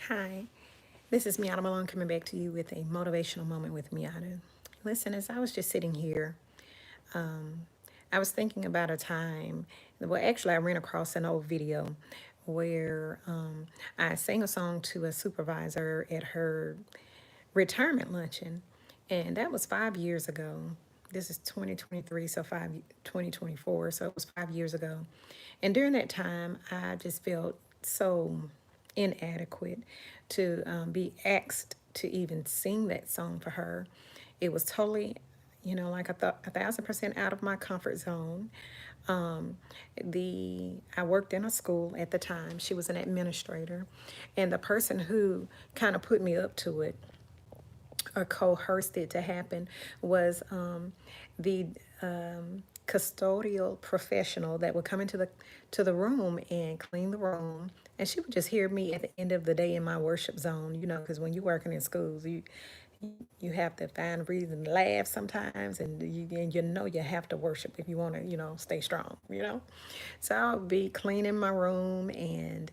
Hi, this is Miata Malone coming back to you with a motivational moment with Miata. Listen, as I was just sitting here, um, I was thinking about a time. Well, actually, I ran across an old video where I sang a song to a supervisor at her retirement luncheon, and that was 5 years ago. This is 2023, so 2024, so it was 5 years ago. And during that time, I just felt so inadequate to be asked to even sing that song for her. It was totally, like I thought, 1,000% out of my comfort zone. Um, I worked in a school at the time. She was an administrator, and the person who kind of put me up to it or coerced it to happen was the custodial professional that would come into the room and clean the room, and she would just hear me at the end of the day in my worship zone, because when you're working in schools, you have to find a reason to laugh sometimes, and you have to worship if you want to stay strong. So I'll be cleaning my room and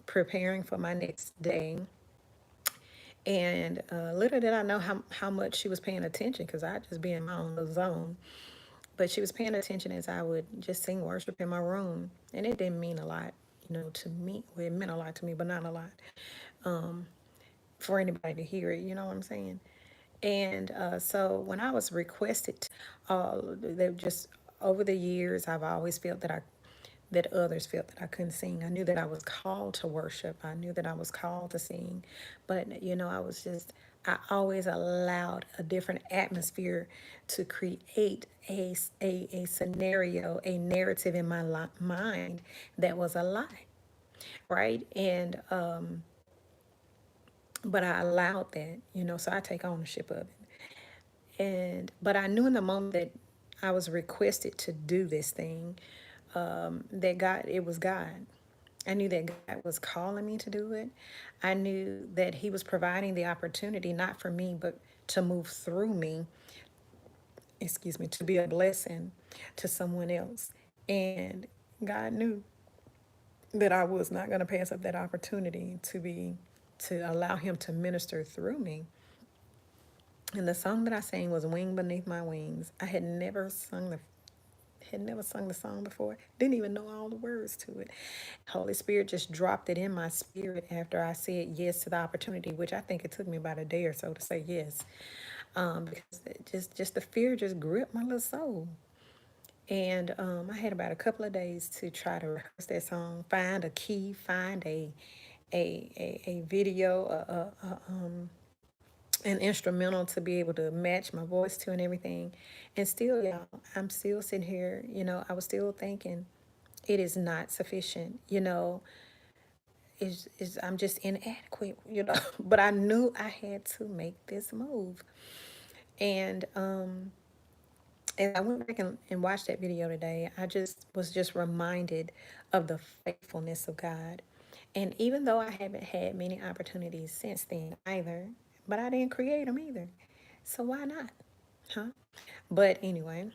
preparing for my next day. And little did I know how much she was paying attention, because I just be in my own little zone. But she was paying attention as I would just sing worship in my room. And it didn't mean a lot, to me. Well, it meant a lot to me, but not a lot for anybody to hear it. You know what I'm saying? And so when I was requested, they just over the years, I've always felt that others felt that I couldn't sing. I knew that I was called to worship. I knew that I was called to sing. But, I always allowed a different atmosphere to create a scenario, a narrative in my mind that was a lie, right? And, but I allowed that, so I take ownership of it. But I knew in the moment that I was requested to do this thing, that it was God. I knew that God was calling me to do it. I knew that He was providing the opportunity, not for me, but to move through me, to be a blessing to someone else. And God knew that I was not going to pass up that opportunity to allow Him to minister through me. And the song that I sang was Wing Beneath My Wings. I had never sung the song before, didn't even know all the words to it. Holy Spirit just dropped it in my spirit after I said yes to the opportunity, which I think it took me about a day or so to say yes, because just the fear just gripped my little soul. And I had about a couple of days to try to rehearse that song, find a key, find a video, an instrumental to be able to match my voice to and everything. And still, y'all, I'm still sitting here, I was still thinking it is not sufficient, is I'm just inadequate, but I knew I had to make this move. And as I went back and watched that video today, I just reminded of the faithfulness of God. And even though I haven't had many opportunities since then either, but I didn't create them either. So why not? Huh? But anyway,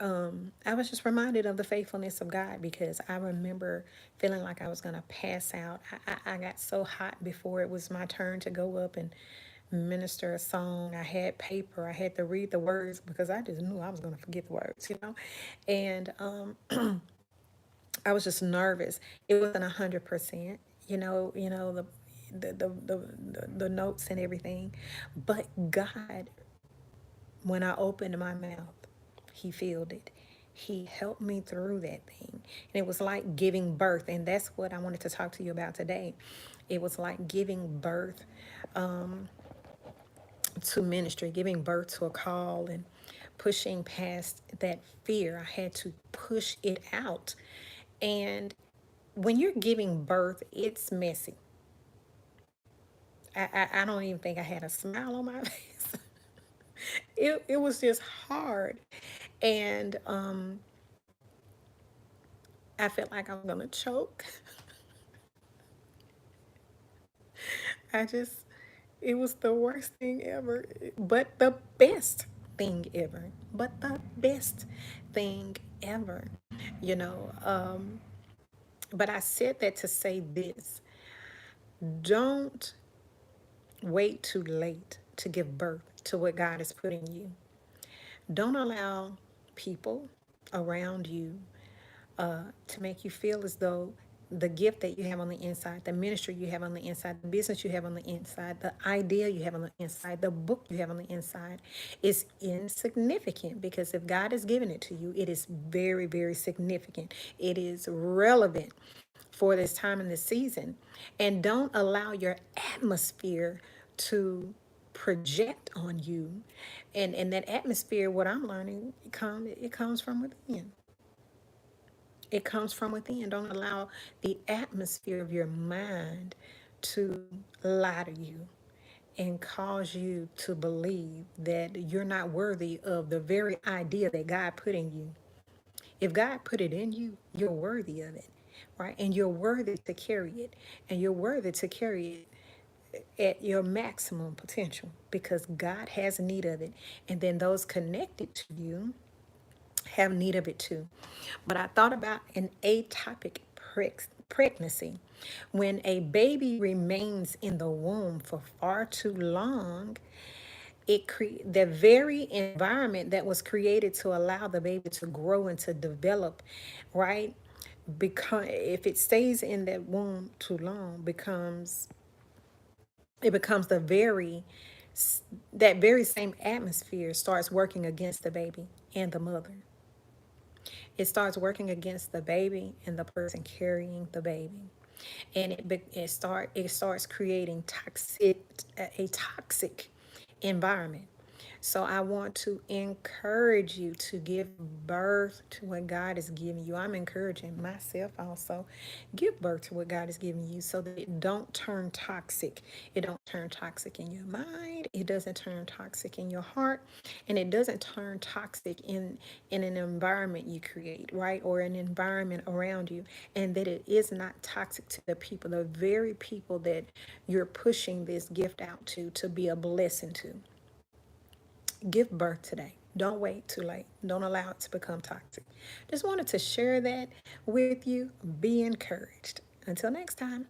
I was just reminded of the faithfulness of God, because I remember feeling like I was going to pass out. I got so hot before it was my turn to go up and minister a song. I had paper. I had to read the words because I just knew I was going to forget the words. And I was just nervous. It wasn't 100%. The notes and everything, but God, when I opened my mouth, He filled it. He helped me through that thing. And it was like giving birth. And that's what I wanted to talk to you about today. It was like giving birth to ministry, giving birth to a call, and pushing past that fear. I had to push it out. And when you're giving birth, it's messy. I don't even think I had a smile on my face. It was just hard. And I felt like I was going to choke. I just, it was the worst thing ever, but the best thing ever. But the best thing ever. You know, But I said that to say this: don't wait too late to give birth to what God has put in you. Don't allow people around you to make you feel as though the gift that you have on the inside, the ministry you have on the inside, the business you have on the inside, the idea you have on the inside, the book you have on the inside is insignificant. Because if God has given it to you, it is very, very significant. It is relevant for this time and this season. And don't allow your atmosphere to project on you. And that atmosphere, what I'm learning, it comes from within. It comes from within. Don't allow the atmosphere of your mind to lie to you and cause you to believe that you're not worthy of the very idea that God put in you. If God put it in you, you're worthy of it, right? And you're worthy to carry it. And you're worthy to carry it at your maximum potential because God has need of it. And then those connected to you have need of it too. But I thought about an atopic pregnancy. When a baby remains in the womb for far too long, the very environment that was created to allow the baby to grow and to develop, right? Because if it stays in that womb too long, becomes that very same atmosphere starts working against the baby and the mother. It starts working against the baby and the person carrying the baby, and it starts creating a toxic environment. So I want to encourage you to give birth to what God is giving you. I'm encouraging myself also. Give birth to what God is giving you so that it don't turn toxic. It don't turn toxic in your mind. It doesn't turn toxic in your heart. And it doesn't turn toxic in an environment you create, right? Or an environment around you. And that it is not toxic to the people, the very people that you're pushing this gift out to be a blessing to. Give birth today. Don't wait too late. Don't allow it to become toxic. Just wanted to share that with you. Be encouraged. Until next time.